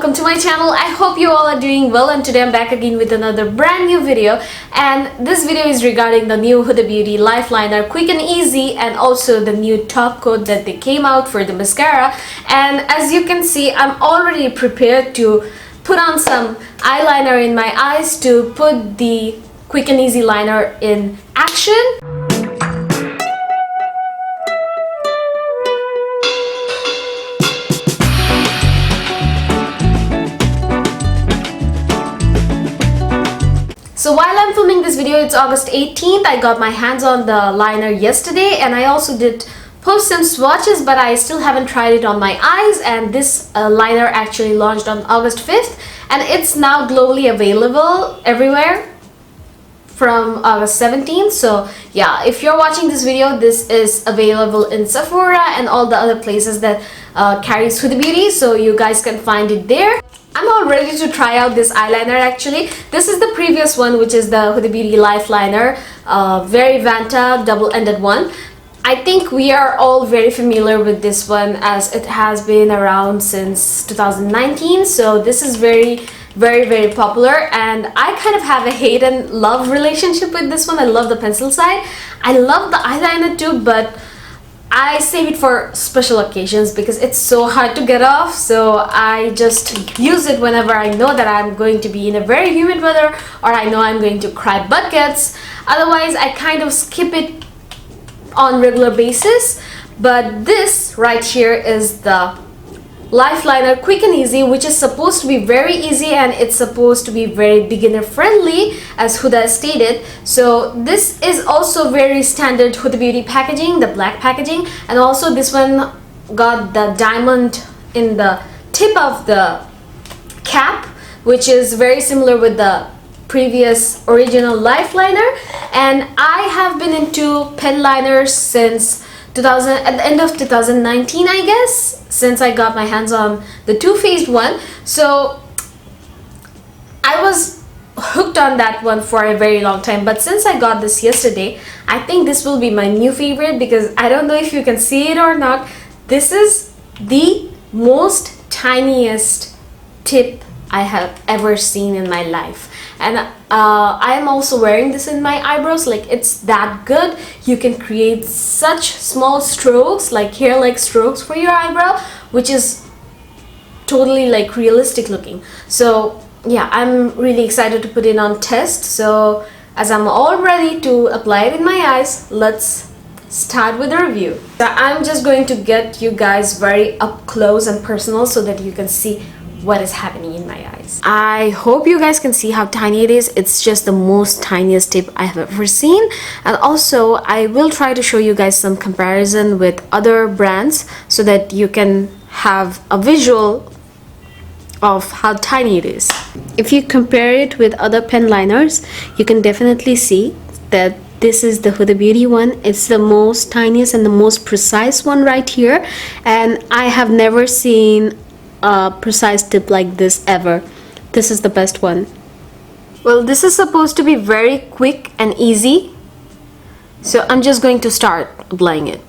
welcome to my channel. I hope you all are doing well, and today I'm back again with another brand new video, and this video is regarding the new Huda Beauty Life Liner Quick and Easy, and also the new top coat that they came out for the mascara. And as you can see, I'm already prepared to put on some eyeliner in my eyes to put the Quick and Easy liner in action. So while I'm filming this video, it's August 18th. I got my hands on the liner yesterday, and I also did post some swatches, but I still haven't tried it on my eyes. And this liner actually launched on August 5th, and it's now globally available everywhere from August 17th. So yeah, if you're watching this video, this is available in Sephora and all the other places that carries Huda Beauty, so you guys can find it there. I'm all ready to try out this eyeliner actually. This is the previous one, which is the Huda Beauty Life Liner, very Vanta double-ended one. I think we are all very familiar with this one as it has been around since 2019. So this is very popular, and I kind of have a hate and love relationship with this one. I love the pencil side. I love the eyeliner too, but I save it for special occasions because it's so hard to get off. So I just use it whenever I know that I'm going to be in a very humid weather, or I know I'm going to cry buckets. Otherwise, I kind of skip it on regular basis. But this right here is the Life Liner Quick and Easy, which is supposed to be very easy, and it's supposed to be very beginner friendly, as Huda stated. So this is also very standard Huda Beauty packaging, the black packaging, and also this one got the diamond in the tip of the cap, which is very similar with the previous original Life Liner. And I have been into pen liners since at the end of 2019, I guess, since I got my hands on the Too Faced one. So I was hooked on that one for a very long time, but since I got this yesterday, I think this will be my new favorite, because I don't know if you can see it or not. This is the most tiniest tip I have ever seen in my life, and I am also wearing this in my eyebrows. Like, it's that good. You can create such small strokes, like hair-like strokes for your eyebrow, which is totally like realistic looking. So yeah, I'm really excited to put it on test. So as I'm all ready to apply it in my eyes, let's start with the review. So I'm just going to get you guys very up close and personal so that you can see what is happening in my eyes. I hope you guys can see how tiny it is. It's just the most tiniest tip I have ever seen. And also I will try to show you guys some comparison with other brands so that you can have a visual of how tiny it is. If you compare it with other pen liners, you can definitely see that this is the Huda Beauty one. It's the most tiniest and the most precise one right here, and I have never seen a precise tip like this ever. This is the best one. Well, this is supposed to be very quick and easy, so I'm just going to start applying it.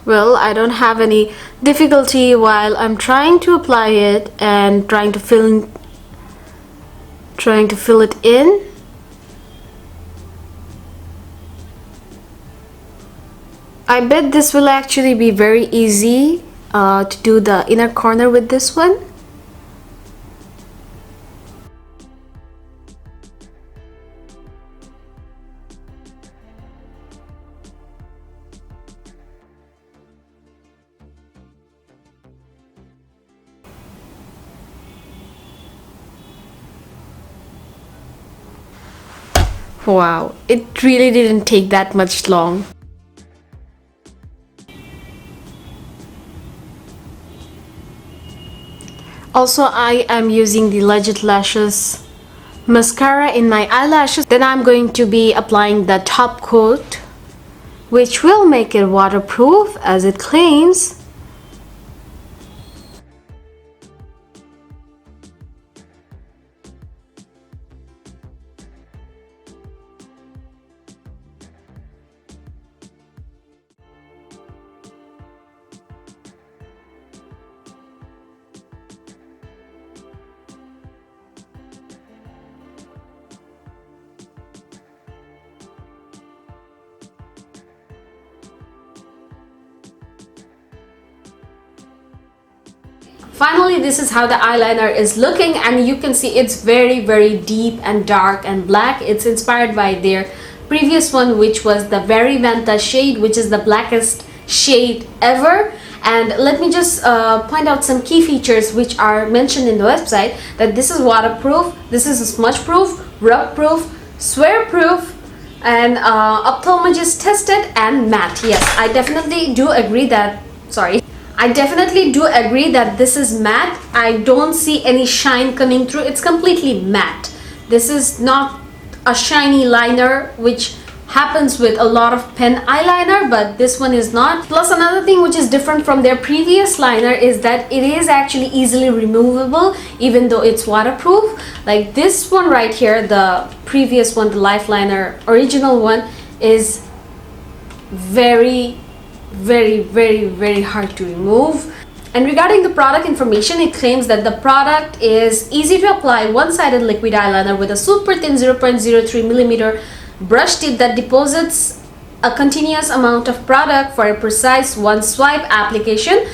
Well, I don't have any difficulty while I'm trying to apply it and trying to fill it in. I bet this will actually be very easy to do the inner corner with this one. Wow, it really didn't take that much long. Also, I am using the Legit Lashes mascara in my eyelashes. Then I'm going to be applying the top coat, which will make it waterproof as it claims. Finally, this is how the eyeliner is looking, and you can see it's very deep and dark and black. It's inspired by their previous one, which was the Very Vanta shade, which is the blackest shade ever. And let me just point out some key features which are mentioned in the website, that this is waterproof, this is smudge proof, rub proof, swear proof, and ophthalmologist tested, and matte. Yes, I definitely do agree that, I definitely do agree that this is matte. I don't see any shine coming through. It's completely matte. This is not a shiny liner, which happens with a lot of pen eyeliner, but this one is not. Plus, another thing which is different from their previous liner is that it is actually easily removable, even though it's waterproof. Like this one right here, the previous one, the Life Liner original one, is very hard to remove. And regarding the product information, it claims that the product is easy to apply, one-sided liquid eyeliner with a super thin 0.03mm brush tip that deposits a continuous amount of product for a precise one swipe application.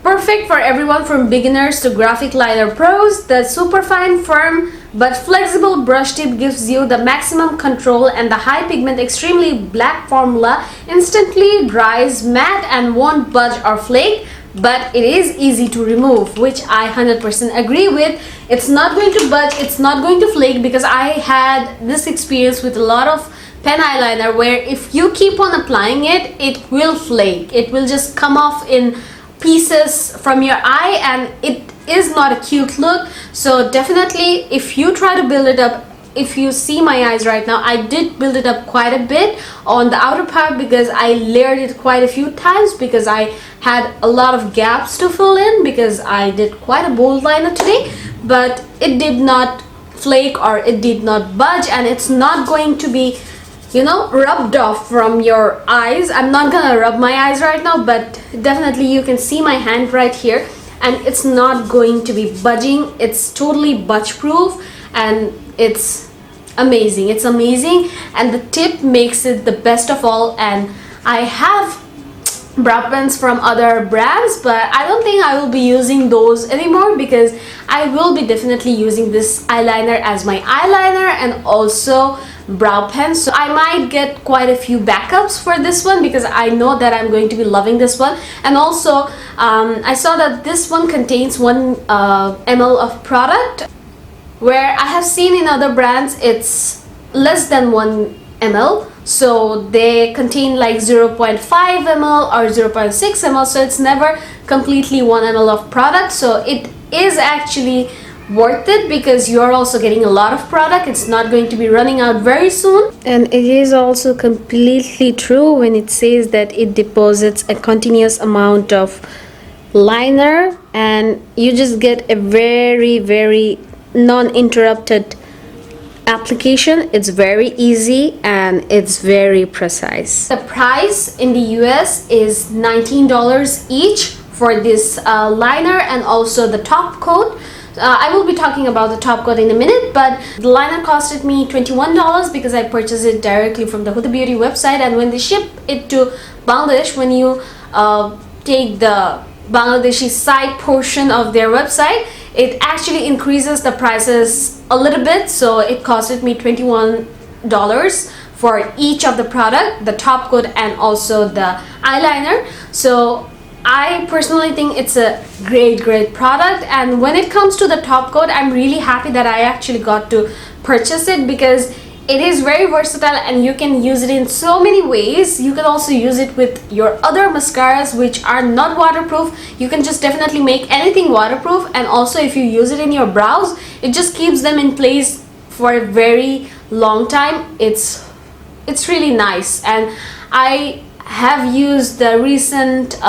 Perfect for everyone from beginners to graphic liner pros. The super fine, firm but flexible brush tip gives you the maximum control, and the high pigment extremely black formula instantly dries matte and won't budge or flake. But it is easy to remove, which I 100% agree with. It's not going to budge, it's not going to flake, because I had this experience with a lot of pen eyeliner where if you keep on applying it, it will flake. It will just come off in pieces from your eye, and it is not a cute look. So definitely, if you try to build it up, if you see my eyes right now, I did build it up quite a bit on the outer part because I layered it quite a few times, because I had a lot of gaps to fill in, because I did quite a bold liner today. But it did not flake or it did not budge, and it's not going to be, you know, rubbed off from your eyes. I'm not gonna rub my eyes right now, but definitely you can see my hand right here, and it's not going to be budging. It's totally budge proof, and it's amazing. It's amazing, and the tip makes it the best of all. And I have brow pens from other brands, but I don't think I will be using those anymore, because I will be definitely using this eyeliner as my eyeliner and also brow pen. So I might get quite a few backups for this one, because I know that I'm going to be loving this one. And also I saw that this one contains 1 ml of product, where I have seen in other brands it's less than 1 ml. So they contain like 0.5 ml or 0.6 ml, so it's never completely 1 ml of product. So it is actually worth it, because you're also getting a lot of product. It's not going to be running out very soon. And it is also completely true when it says that it deposits a continuous amount of liner, and you just get a very non-interrupted application. It's very easy and it's very precise. The price in the US is $19 each for this liner and also the top coat. I will be talking about the top coat in a minute, but the liner costed me $21 because I purchased it directly from the Huda Beauty website. And when they ship it to Bangladesh, when you take the Bangladeshi side portion of their website, it actually increases the prices a little bit. So it costed me $21 for each of the product, the top coat and also the eyeliner. So I personally think it's a great product. And when it comes to the top coat, I'm really happy that I actually got to purchase it, because It is very versatile and you can use it in so many ways. You can also use it with your other mascaras which are not waterproof. You can just definitely make anything waterproof, and also if you use it in your brows, it just keeps them in place for a very long time. It's really nice. And I have used the recent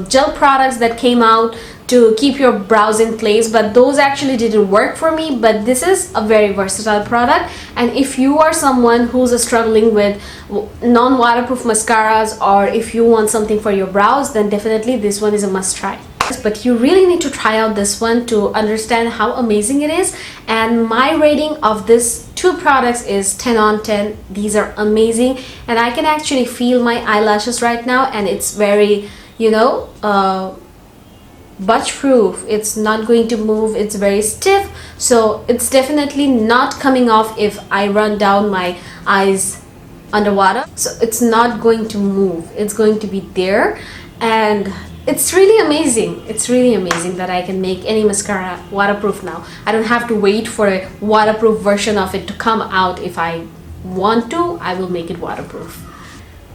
gel products that came out to keep your brows in place, but those actually didn't work for me. But this is a very versatile product, and if you are someone who's struggling with non-waterproof mascaras, or if you want something for your brows, then definitely this one is a must try. But you really need to try out this one to understand how amazing it is. And my rating of this two products is 10 on 10. These are amazing, and I can actually feel my eyelashes right now, and it's very, you know, budge proof. It's not going to move. It's very stiff, so it's definitely not coming off if I run down my eyes underwater. So it's not going to move. It's going to be there, and it's really amazing. It's really amazing that I can make any mascara waterproof now. I don't have to wait for a waterproof version of it to come out. If I want to, I will make it waterproof.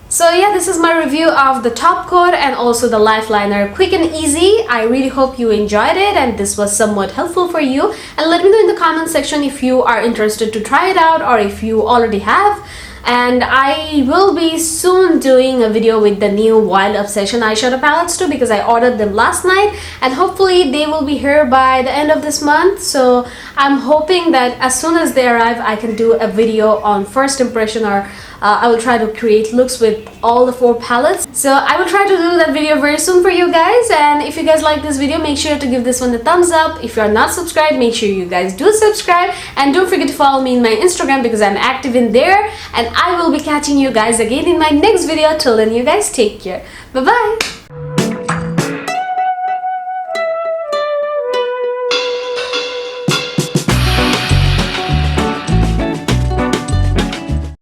So yeah, this is my review of the top coat and also the life liner, quick and easy. I really hope you enjoyed it and this was somewhat helpful for you. And let me know in the comment section if you are interested to try it out or if you already have. And I will be soon doing a video with the new Wild Obsession eyeshadow palettes too, because I ordered them last night, and hopefully they will be here by the end of this month. So I'm hoping that as soon as they arrive, I can do a video on first impression, or I will try to create looks with all the 4 palettes. So I will try to do that video very soon for you guys. And if you guys like this video, make sure to give this one a thumbs up. If you are not subscribed, make sure you guys do subscribe, and don't forget to follow me in my Instagram because I'm active in there. And I will be catching you guys again in my next video. Till then, you guys take care. Bye bye.